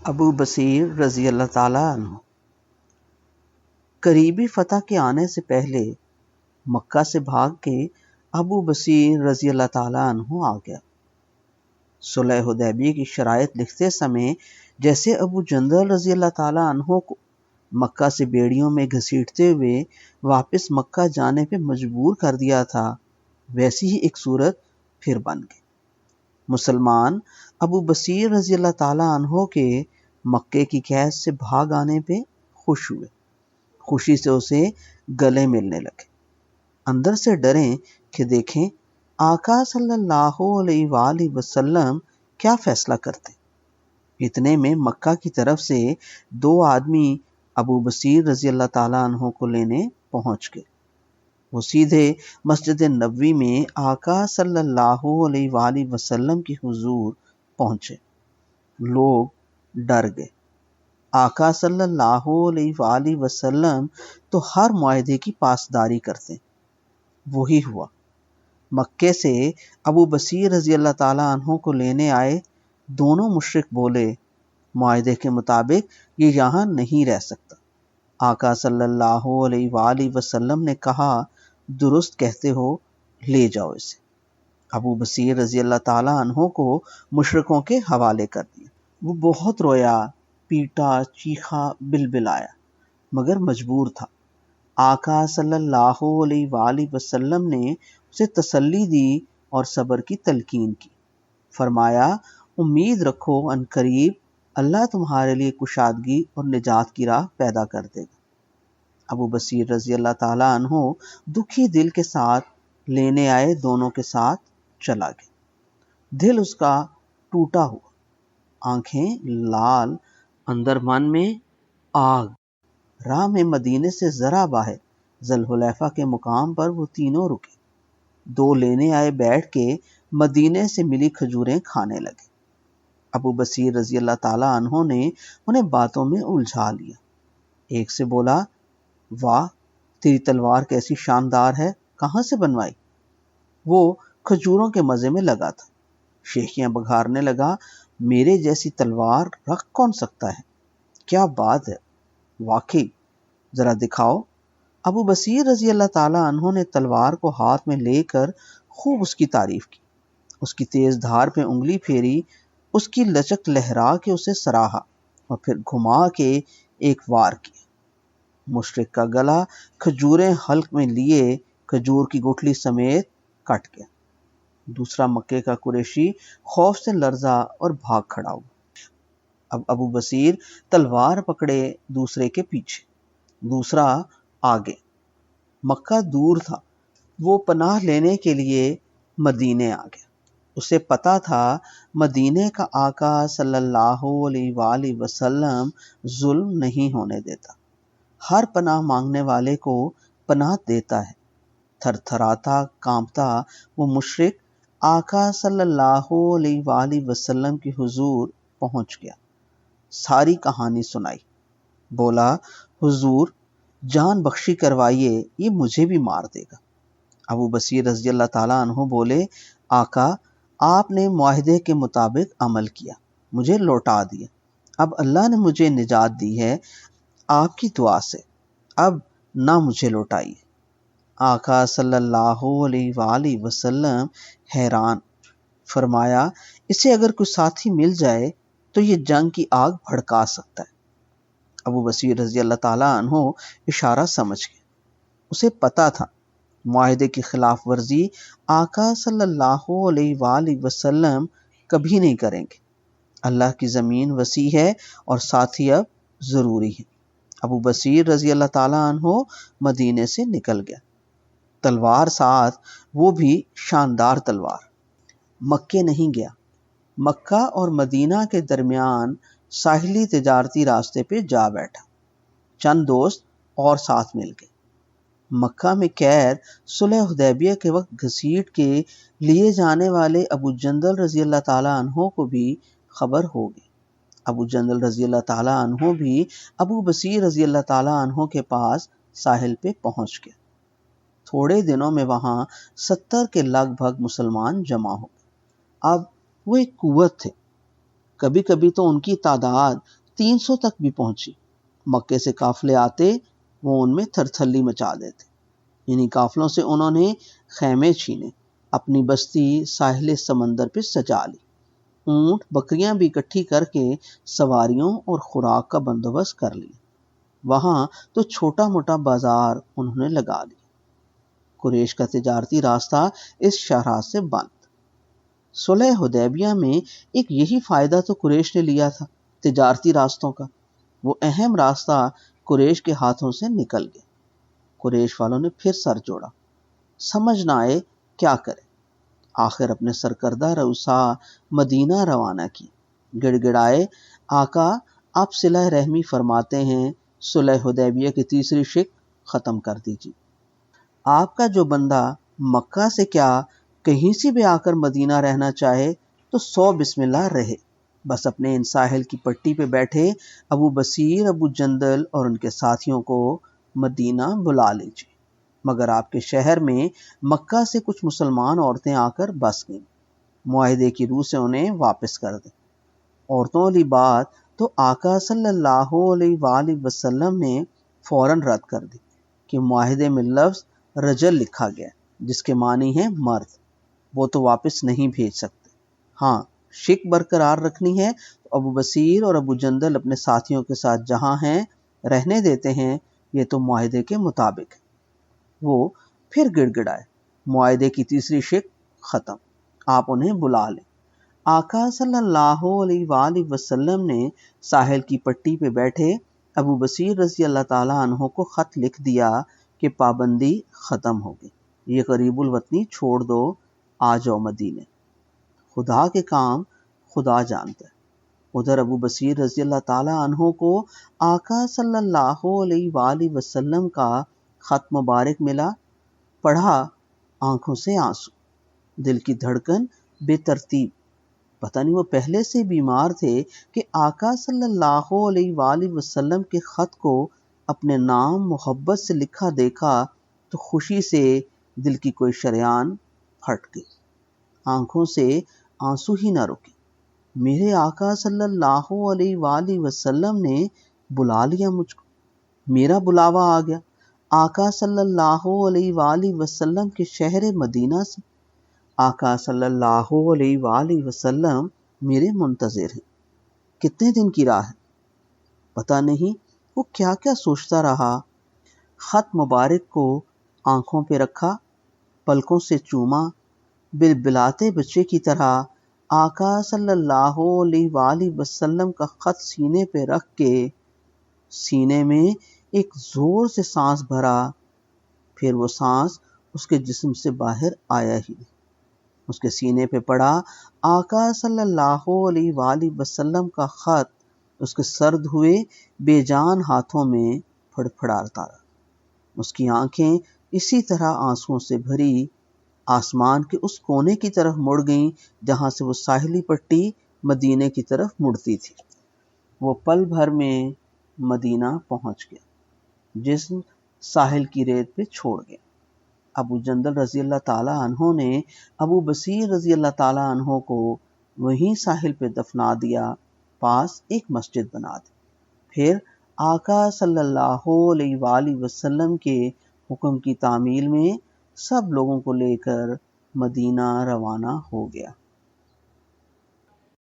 ابو بصیر رضی اللہ تعالیٰ عنہ قریبی فتح کے آنے سے پہلے مکہ سے بھاگ کے ابو بصیر رضی اللہ تعالیٰ عنہ آ گیا۔ صلح حدیبیہ کی شرائط لکھتے سمے جیسے ابو جندل رضی اللہ تعالیٰ عنہ کو مکہ سے بیڑیوں میں گھسیٹتے ہوئے واپس مکہ جانے پہ مجبور کر دیا تھا، ویسی ہی ایک صورت پھر بن گئی۔ مسلمان ابو بصیر رضی اللہ تعالیٰ عنہ کے مکے کی قید سے بھاگ آنے پہ خوش ہوئے، خوشی سے اسے گلے ملنے لگے، اندر سے ڈریں کہ دیکھیں آقا صلی اللہ علیہ وآلہ وسلم کیا فیصلہ کرتے۔ اتنے میں مکہ کی طرف سے 2 آدمی ابو بصیر رضی اللہ تعالیٰ عنہ کو لینے پہنچ گئے۔ وہ سیدھے مسجد نبوی میں آقا صلی اللہ علیہ وآلہ وسلم کی حضور پہنچے۔ لوگ ڈر گئے۔ آقا صلی اللہ علیہ وآلہ وسلم تو ہر معاہدے کی پاسداری کرتے، وہی ہوا۔ مکے سے ابو بصیر رضی اللہ تعالیٰ عنہ کو لینے آئے دونوں مشرک بولے، معاہدے کے مطابق یہ یہاں نہیں رہ سکتا۔ آقا صلی اللہ علیہ وآلہ وسلم نے کہا درست کہتے ہو، لے جاؤ اسے۔ ابو بصیر رضی اللہ تعالیٰ عنہ کو مشرکوں کے حوالے کر دیا۔ وہ بہت رویا، پیٹا، چیخا، بلبلایا، مگر مجبور تھا۔ آقا صلی اللہ علیہ وآلہ وسلم نے اسے تسلی دی اور صبر کی تلقین کی۔ فرمایا امید رکھو ان قریب اللہ تمہارے لیے کشادگی اور نجات کی راہ پیدا کر دے گا۔ ابو بصیر رضی اللہ تعالیٰ عنہ دکھی دل کے ساتھ لینے آئے دونوں کے ساتھ چلا گیا۔ دل اس کا ٹوٹا ہوا، آنکھیں لال، اندر من میں آگ۔ راہ میں مدینے سے ذرا باہر ذوالحلیفہ کے مقام پر وہ تینوں رکے۔ 2 لینے آئے بیٹھ کے مدینے سے ملی کھجوریں کھانے لگے۔ ابو بصیر رضی اللہ تعالیٰ عنہ نے انہیں باتوں میں الجھا لیا۔ ایک سے بولا واہ تیری تلوار کیسی شاندار ہے، کہاں سے بنوائی؟ وہ کھجوروں کے مزے میں لگا تھا، شیخیاں بگھارنے لگا، میرے جیسی تلوار رکھ کون سکتا ہے، کیا بات ہے، واقعی ذرا دکھاؤ۔ ابو بصیر رضی اللہ تعالیٰ عنہ نے تلوار کو ہاتھ میں لے کر خوب اس کی تعریف کی، اس کی تیز دھار پہ انگلی پھیری، اس کی لچک لہرا کے اسے سراہا اور پھر گھما کے ایک وار کیا۔ مشرک کا گلا کھجوریں حلق میں لیے کھجور کی گٹھلی سمیت کٹ گیا۔ دوسرا مکے کا قریشی خوف سے لرزا اور بھاگ کھڑا ہوا۔ اب ابو بصیر تلوار پکڑے دوسرے کے پیچھے، دوسرا آگے۔ مکہ دور تھا، وہ پناہ لینے کے لیے مدینے آ گیا۔ اسے پتا تھا مدینے کا آقا صلی اللہ علیہ وآلہ وسلم ظلم نہیں ہونے دیتا، ہر پناہ مانگنے والے کو پناہ دیتا ہے۔ تھر تھراتا کانپتا وہ مشرک آقا صلی اللہ علیہ وآلہ وسلم کی حضور پہنچ گیا، ساری کہانی سنائی۔ بولا حضور جان بخشی کروائیے، یہ مجھے بھی مار دے گا۔ ابو بصیر رضی اللہ تعالیٰ عنہ بولے آقا آپ نے معاہدے کے مطابق عمل کیا، مجھے لوٹا دیا، اب اللہ نے مجھے نجات دی ہے آپ کی دعا سے، اب نہ مجھے لوٹائیے۔ آقا صلی اللہ علیہ وآلہ وسلم حیران، فرمایا اسے اگر کوئی ساتھی مل جائے تو یہ جنگ کی آگ بھڑکا سکتا ہے۔ ابو بصیر رضی اللہ تعالیٰ عنہ اشارہ سمجھ گئے، اسے پتا تھا معاہدے کی خلاف ورزی آقا صلی اللہ علیہ وآلہ وسلم کبھی نہیں کریں گے۔ اللہ کی زمین وسیع ہے اور ساتھی اب ضروری ہے۔ ابو بصیر رضی اللہ تعالیٰ عنہ مدینے سے نکل گیا، تلوار ساتھ، وہ بھی شاندار تلوار۔ مکے نہیں گیا، مکہ اور مدینہ کے درمیان ساحلی تجارتی راستے پہ جا بیٹھا۔ چند دوست اور ساتھ مل گئے۔ مکہ میں قید صلح حدیبیہ کے وقت گھسیٹ کے لیے جانے والے ابو جندل رضی اللہ تعالیٰ عنہ کو بھی خبر ہو گئی۔ ابو جندل رضی اللہ تعالیٰ عنہ بھی ابو بصیر رضی اللہ تعالیٰ عنہ کے پاس ساحل پہ پہنچ گیا۔ تھوڑے دنوں میں وہاں 70 کے لگ بھگ مسلمان جمع ہو گئے۔ اب وہ ایک قوت تھے، کبھی کبھی تو ان کی تعداد 300 تک بھی پہنچی۔ مکے سے قافلے آتے، وہ ان میں تھرتھلی مچا دیتے۔ انہی قافلوں سے انہوں نے خیمے چھینے، اپنی بستی ساحل سمندر پہ سجا لی۔ اونٹ بکریاں بھی اکٹھی کر کے سواریوں اور خوراک کا بندوبست کر لیا۔ وہاں تو چھوٹا موٹا بازار انہوں نے لگا لیا۔ قریش کا تجارتی راستہ اس شاہراہ سے بند۔ صلح حدیبیہ میں ایک یہی فائدہ تو قریش نے لیا تھا، تجارتی راستوں کا۔ وہ اہم راستہ قریش کے ہاتھوں سے نکل گیا۔ قریش والوں نے پھر سر جوڑا، سمجھ نہ آئے کیا کرے۔ آخر اپنے سرکردہ رؤساء مدینہ روانہ کی۔ گڑ گڑائے، آقا آپ صلح رحمی فرماتے ہیں، صلح حدیبیہ کی تیسری شق ختم کر دیجیے۔ آپ کا جو بندہ مکہ سے کیا کہیں سے بھی آ کر مدینہ رہنا چاہے تو 100 بسم اللہ رہے، بس اپنے ان ساحل کی پٹی پہ بیٹھے ابو بصیر، ابو جندل اور ان کے ساتھیوں کو مدینہ بلا لیجیے۔ مگر آپ کے شہر میں مکہ سے کچھ مسلمان عورتیں آ کر بس گئیں، معاہدے کی روح سے انہیں واپس کر دیں۔ عورتوں والی بات تو آقا صلی اللہ علیہ وآلہ وسلم نے فوراً رد کر دی کہ معاہدے میں لفظ رجل لکھا گیا جس کے معنی ہے مرد، وہ تو واپس نہیں بھیج سکتے۔ ہاں شک برقرار رکھنی ہے تو ابو بصیر اور ابو جندل اپنے ساتھیوں کے ساتھ جہاں ہیں رہنے دیتے ہیں، یہ تو معاہدے کے مطابق ہے۔ وہ پھر گڑ گڑائے، معاہدے کی تیسری شق ختم، آپ انہیں بلا لیں۔ آقا صلی اللہ علیہ وآلہ وسلم نے ساحل کی پٹی پہ بیٹھے ابو بصیر رضی اللہ تعالیٰ عنہ کو خط لکھ دیا کہ پابندی ختم ہو گئی، یہ غریب الوطنی چھوڑ دو، آ جاؤ مدینے۔ خدا کے کام خدا جانتا ہے۔ ادھر ابو بصیر رضی اللہ تعالیٰ عنہ کو آقا صلی اللہ علیہ وآلہ وسلم کا خط مبارک ملا، پڑھا، آنکھوں سے آنسو، دل کی دھڑکن بے ترتیب۔ پتہ نہیں وہ پہلے سے بیمار تھے کہ آقا صلی اللہ علیہ وآلہ وسلم کے خط کو اپنے نام محبت سے لکھا دیکھا تو خوشی سے دل کی کوئی شریان پھٹ گئی، آنکھوں سے آنسو ہی نہ رکے۔ میرے آقا صلی اللہ علیہ وآلہ وسلم نے بلا لیا مجھ کو، میرا بلاوا آ گیا آقا صلی اللہ علیہ وآلہ وسلم کے شہر مدینہ سے۔ آقا صلی اللہ علیہ وآلہ وسلم میرے منتظر ہیں، کتنے دن کی راہ ہے پتہ نہیں۔ وہ کیا کیا سوچتا رہا۔ خط مبارک کو آنکھوں پہ رکھا، پلکوں سے چوما، بلبلاتے بچے کی طرح آقا صلی اللہ علیہ وآلہ وسلم کا خط سینے پہ رکھ کے سینے میں ایک زور سے سانس بھرا، پھر وہ سانس اس کے جسم سے باہر آیا ہی نہیں۔ اس کے سینے پہ پڑا آقا صلی اللہ علیہ وآلہ وسلم کا خط، اس کے سرد ہوئے بے جان ہاتھوں میں پھڑپھڑاتا رہا۔ اس کی آنکھیں اسی طرح آنسوؤں سے بھری آسمان کے اس کونے کی طرف مڑ گئیں جہاں سے وہ ساحلی پٹی مدینے کی طرف مڑتی تھی۔ وہ پل بھر میں مدینہ پہنچ گیا، جسم ساحل کی ریت پہ چھوڑ گیا۔ ابو جندل رضی اللہ تعالیٰ عنہ نے ابو بصیر رضی اللہ تعالیٰ عنہ کو وہیں ساحل پہ دفنا دیا، پاس ایک مسجد بنا دی۔ پھر آقا صلی اللہ علیہ وآلہ وسلم کے حکم کی تعمیل میں سب لوگوں کو لے کر مدینہ روانہ ہو گیا۔